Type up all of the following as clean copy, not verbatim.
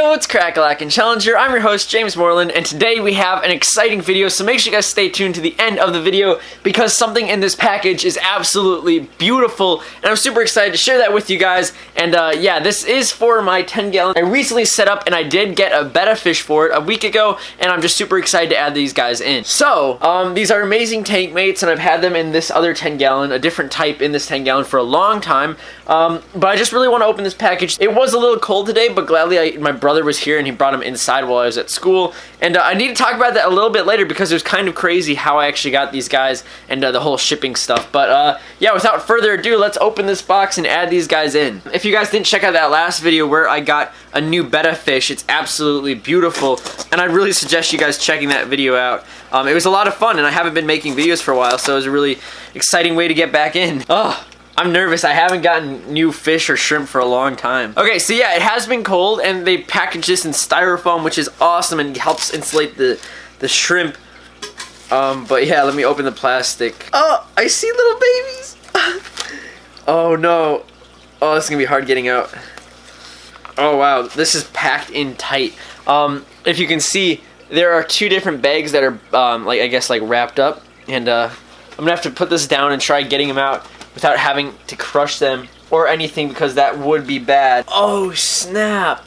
Yo, it's Crack-a-Lack Challenger. I'm your host, James Morelan, and today we have an exciting video, so make sure you guys stay tuned to the end of the video because something in this package is absolutely beautiful, and I'm super excited to share that with you guys. And yeah, this is for my 10-gallon. I recently set up, and I did get a BETTA fish for it a week ago, and I'm just super excited to add these guys in. So, these are amazing tank mates, and I've had them in this other 10-gallon, a different type in this 10-gallon for a long time, but I just really want to open this package. It was a little cold today, but gladly my brother was here and he brought them inside while I was at school, and I need to talk about that a little bit later because it was kind of crazy how I actually got these guys and the whole shipping stuff. But yeah, without further ado, let's open this box and add these guys in. If you guys didn't check out that last video where I got a new BETTA fish, it's absolutely beautiful, and I really suggest you guys checking that video out. It was a lot of fun, and I haven't been making videos for a while, so it was a really exciting way to get back in. Oh, I'm nervous. I haven't gotten new fish or shrimp for a long time. Okay, so yeah, it has been cold, and they packaged this in styrofoam, which is awesome and helps insulate the shrimp. But yeah, let me open the plastic. Oh, I see little babies. Oh no. Oh, this is gonna be hard getting out. Oh wow, this is packed in tight. If you can see, there are two different bags that are like, I guess, like wrapped up, and I'm gonna have to put this down and try getting them out without having to crush them or anything, because that would be bad. Oh snap.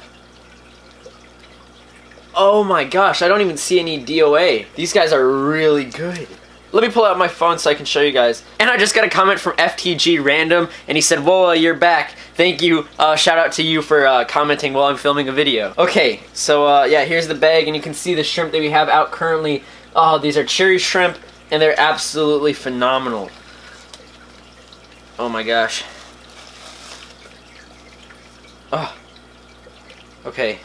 Oh my gosh, I don't even see any DOA. These guys are really good. Let me pull out my phone so I can show you guys. And I just got a comment from FTG Random, and he said, "Whoa, you're back. Thank you. Shout out to you for commenting while I'm filming a video." Okay, so yeah, here's the bag, and you can see the shrimp that we have out currently. Oh, these are Cheery Shrimp, and they're absolutely phenomenal. Oh my gosh. Oh. Okay.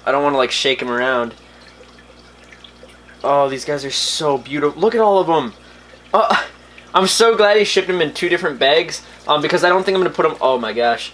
I don't want to like shake them around. Oh, these guys are so beautiful. Look at all of them. I'm so glad he shipped them in two different bags, because I don't think I'm going to put them... Oh my gosh.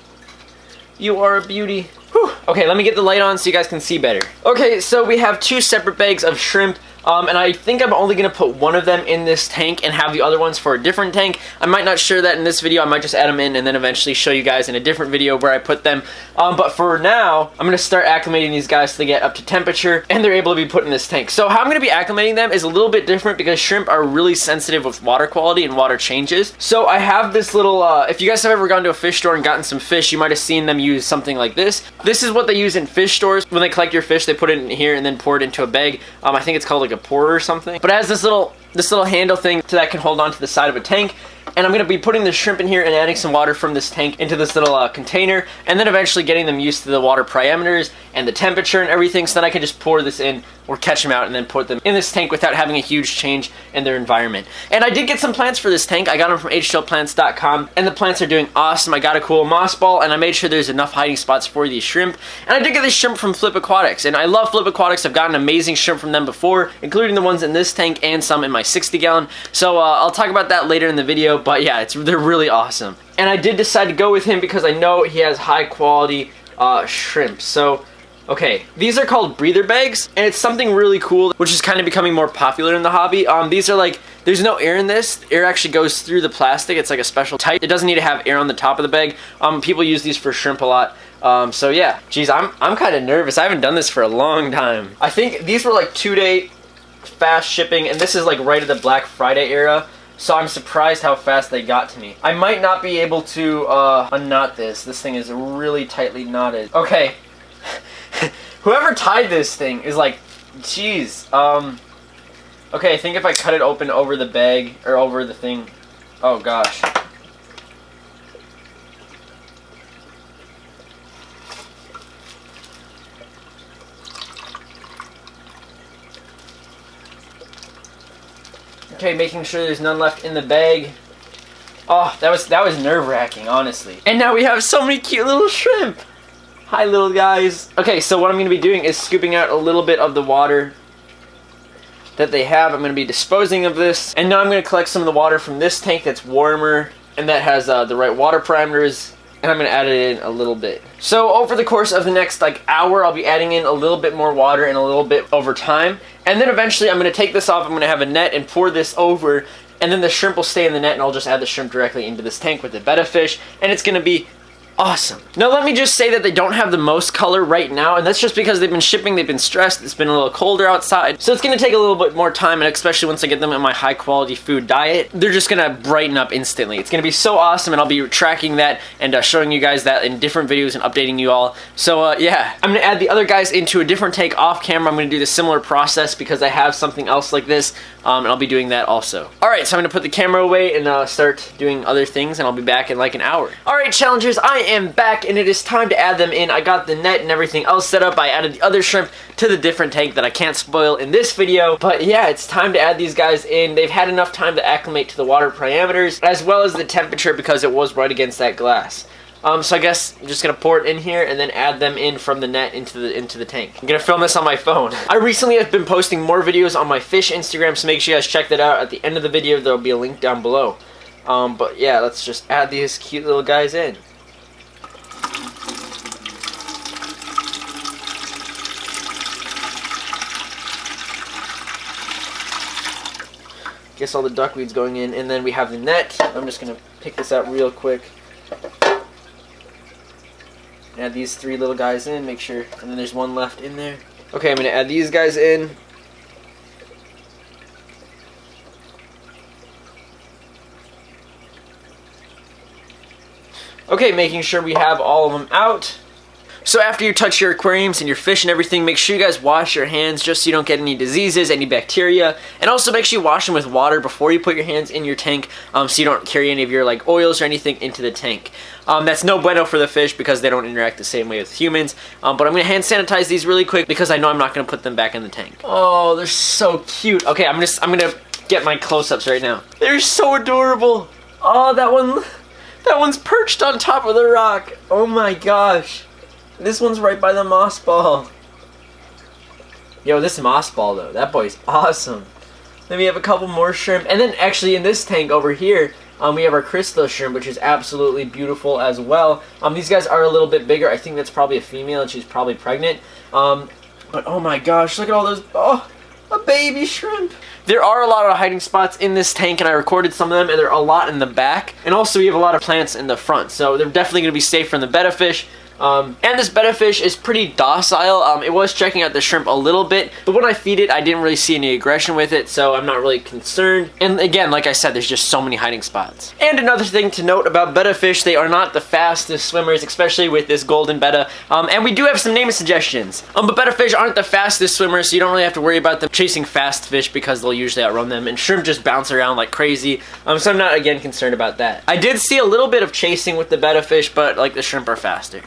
You are a beauty. Whew. Okay, let me get the light on so you guys can see better. Okay, so we have two separate bags of shrimp. And I think I'm only going to put one of them in this tank and have the other ones for a different tank. I might not share that in this video. I might just add them in and then eventually show you guys in a different video where I put them. But for now, I'm going to start acclimating these guys to get up to temperature, and they're able to be put in this tank. So how I'm going to be acclimating them is a little bit different because shrimp are really sensitive with water quality and water changes. So I have this little, if you guys have ever gone to a fish store and gotten some fish, you might have seen them use something like this. This is what they use in fish stores. When they collect your fish, they put it in here and then pour it into a bag. I think it's called like a pourer or something. But it has this little handle thing that can hold on to the side of a tank. And I'm going to be putting the shrimp in here and adding some water from this tank into this little container, and then eventually getting them used to the water parameters and the temperature and everything, so then I can just pour this in or catch them out and then put them in this tank without having a huge change in their environment. And I did get some plants for this tank. I got them from htplants.com, and the plants are doing awesome. I got a cool moss ball, and I made sure there's enough hiding spots for these shrimp. And I did get this shrimp from Flip Aquatics, and I love Flip Aquatics. I've gotten amazing shrimp from them before, including the ones in this tank and some in my 60-gallon. So I'll talk about that later in the video, but yeah, they're really awesome. And I did decide to go with him because I know he has high quality shrimp. So okay, these are called breather bags, and it's something really cool which is kind of becoming more popular in the hobby. These are like, there's no air in this. Air actually goes through the plastic. It's like a special type. It doesn't need to have air on the top of the bag. People use these for shrimp a lot. So yeah, geez, I'm kind of nervous. I haven't done this for a long time. I think these were like 2-day fast shipping, and this is like right at the Black Friday era. So I'm surprised how fast they got to me. I might not be able to unknot this. This thing is really tightly knotted. Okay. Whoever tied this thing is like, jeez. Okay, I think if I cut it open over the bag, or over the thing. Oh gosh. Okay, making sure there's none left in the bag. Oh, that was nerve-wracking, honestly. And now we have so many cute little shrimp. Hi, little guys. Okay, so what I'm going to be doing is scooping out a little bit of the water that they have. I'm going to be disposing of this. And now I'm going to collect some of the water from this tank that's warmer and that has the right water parameters. And I'm going to add it in a little bit. So over the course of the next like hour, I'll be adding in a little bit more water and a little bit over time. And then eventually I'm going to take this off. I'm going to have a net and pour this over. And then the shrimp will stay in the net, and I'll just add the shrimp directly into this tank with the BETTA fish. And it's going to be awesome. Now let me just say that they don't have the most color right now, and that's just because they've been shipping, they've been stressed, it's been a little colder outside, so it's going to take a little bit more time, and especially once I get them in my high quality food diet, they're just going to brighten up instantly. It's going to be so awesome, and I'll be tracking that and showing you guys that in different videos and updating you all. So yeah, I'm going to add the other guys into a different tank off camera. I'm going to do the similar process because I have something else like this, and I'll be doing that also. Alright, so I'm going to put the camera away and start doing other things, and I'll be back in like an hour. Alright, challengers, I am back, and it is time to add them in. I got the net and everything else set up. I added the other shrimp to the different tank that I can't spoil in this video, but yeah, it's time to add these guys in. They've had enough time to acclimate to the water parameters as well as the temperature because it was right against that glass. So I guess I'm just gonna pour it in here and then add them in from the net into the tank. I'm gonna film this on my phone. I recently have been posting more videos on my fish Instagram, so make sure you guys check that out. At the end of the video, there'll be a link down below. But yeah, let's just add these cute little guys in. Guess all the duckweed's going in, and then we have the net. I'm just gonna pick this out real quick. Add these 3 little guys in, make sure, and then there's one left in there. Okay, I'm gonna add these guys in. Okay, making sure we have all of them out. So after you touch your aquariums and your fish and everything, make sure you guys wash your hands just so you don't get any diseases, any bacteria. And also make sure you wash them with water before you put your hands in your tank, so you don't carry any of your like oils or anything into the tank. That's no bueno for the fish because they don't interact the same way with humans. But I'm going to hand sanitize these really quick because I know I'm not going to put them back in the tank. Oh, they're so cute. Okay, I'm gonna get my close-ups right now. They're so adorable. Oh, that one's perched on top of the rock. Oh my gosh. This one's right by the moss ball. Yo, this moss ball though, that boy's awesome. Then we have a couple more shrimp, and then actually in this tank over here, we have our crystal shrimp, which is absolutely beautiful as well. These guys are a little bit bigger. I think that's probably a female, and she's probably pregnant. But oh my gosh, look at all those. Oh, a baby shrimp. There are a lot of hiding spots in this tank, and I recorded some of them, and there are a lot in the back. And also we have a lot of plants in the front, so they're definitely going to be safe from the betta fish. And this betta fish is pretty docile. It was checking out the shrimp a little bit, but when I feed it, I didn't really see any aggression with it, so I'm not really concerned. And again, like I said, there's just so many hiding spots. And another thing to note about betta fish, they are not the fastest swimmers, especially with this golden betta. And we do have some name suggestions. But betta fish aren't the fastest swimmers, so you don't really have to worry about them chasing fast fish because they'll usually outrun them, and shrimp just bounce around like crazy. So I'm not, again, concerned about that. I did see a little bit of chasing with the betta fish, but like the shrimp are faster.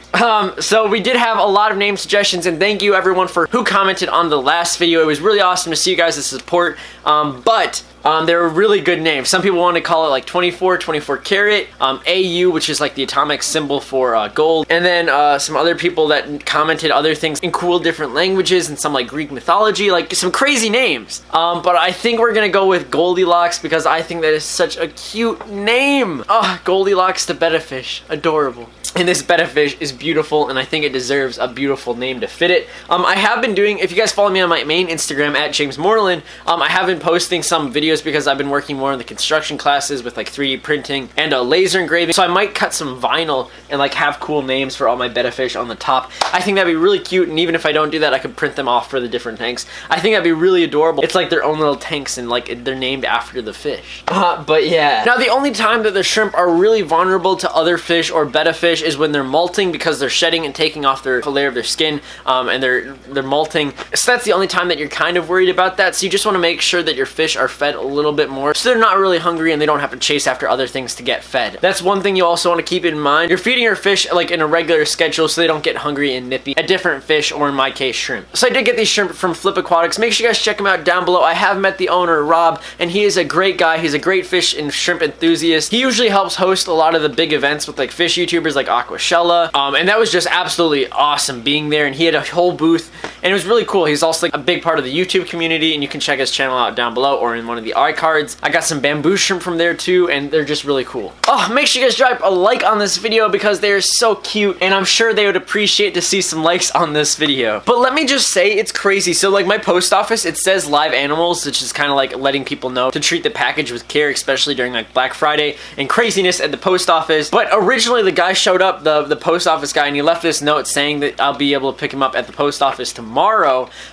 So we did have a lot of name suggestions, and thank you everyone for who commented on the last video. It was really awesome to see you guys' support, they were really good names. Some people wanted to call it like 24 karat, AU, which is like the atomic symbol for gold, and then some other people that commented other things in cool different languages and some like Greek mythology, like some crazy names. But I think we're gonna go with Goldilocks because I think that is such a cute name. Oh, Goldilocks the betta fish, adorable. And this betta fish is beautiful, and I think it deserves a beautiful name to fit it. I have been doing, if you guys follow me on my main Instagram at James Morelan, I have been posting some videos because I've been working more in the construction classes with like 3D printing and laser engraving. So I might cut some vinyl and like have cool names for all my betta fish on the top. I think that'd be really cute, and even if I don't do that, I could print them off for the different tanks. I think that'd be really adorable. It's like their own little tanks, and like they're named after the fish. But yeah. Now the only time that the shrimp are really vulnerable to other fish or betta fish is when they're molting, because they're shedding and taking off their layer of their skin, and they're molting. So that's the only time that you're kind of worried about that. So you just want to make sure that your fish are fed a little bit more, so they're not really hungry and they don't have to chase after other things to get fed. That's one thing you also want to keep in mind. You're feeding your fish like in a regular schedule so they don't get hungry and nippy at different fish, or in my case, shrimp. So I did get these shrimp from Flip Aquatics. Make sure you guys check him out down below. I have met the owner, Rob, and he is a great guy. He's a great fish and shrimp enthusiast. He usually helps host a lot of the big events with like fish YouTubers like Aquascape, and that was just absolutely awesome being there. And he had a whole booth, and it was really cool. He's also like a big part of the YouTube community, and you can check his channel out down below or in one of the iCards. I got some bamboo shrimp from there too, and they're just really cool. Oh, make sure you guys drop a like on this video because they're so cute, and I'm sure they would appreciate to see some likes on this video. But let me just say, it's crazy. So like my post office, it says live animals, which is kind of like letting people know to treat the package with care, especially during like Black Friday and craziness at the post office. But originally the guy showed up, the post office guy, and he left this note saying that I'll be able to pick him up at the post office tomorrow.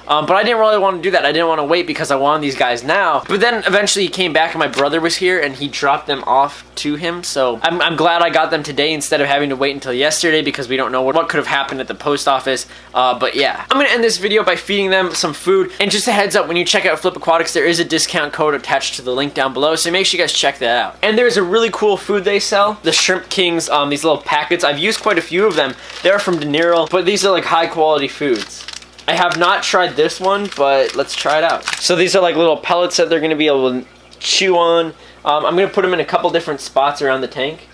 But I didn't really want to do that. I didn't want to wait because I wanted these guys now. But then eventually he came back and my brother was here and he dropped them off to him. So I'm glad I got them today instead of having to wait until yesterday because we don't know what could have happened at the post office. But yeah, I'm gonna end this video by feeding them some food. And just a heads up, when you check out Flip Aquatics, there is a discount code attached to the link down below, so make sure you guys check that out. And there's a really cool food they sell, the Shrimp Kings, these little packets. I've used quite a few of them. They're from De Niro, but these are like high quality foods. I have not tried this one, but let's try it out. So these are like little pellets that they're gonna be able to chew on. I'm gonna put them in a couple different spots around the tank.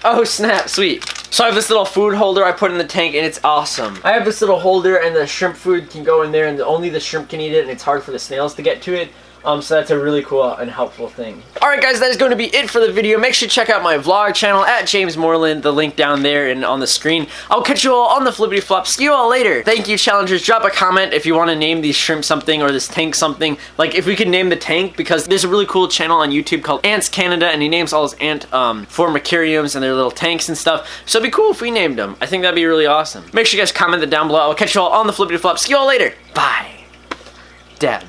Oh snap, sweet. So I have this little food holder I put in the tank, and it's awesome. I have this little holder, and the shrimp food can go in there, and only the shrimp can eat it, and it's hard for the snails to get to it. So that's a really cool and helpful thing. Alright guys, that is going to be it for the video. Make sure to check out my vlog channel at James Morelan, the link down there and on the screen. I'll catch you all on the flippity flop. See you all later. Thank you, challengers. Drop a comment if you want to name these shrimp something or this tank something. Like if we could name the tank, because there's a really cool channel on YouTube called Ants Canada, and he names all his ant formicariums and their little tanks and stuff. So it'd be cool if we named them. I think that'd be really awesome. Make sure you guys comment that down below. I'll catch you all on the flippity flop. See you all later. Bye. Dad.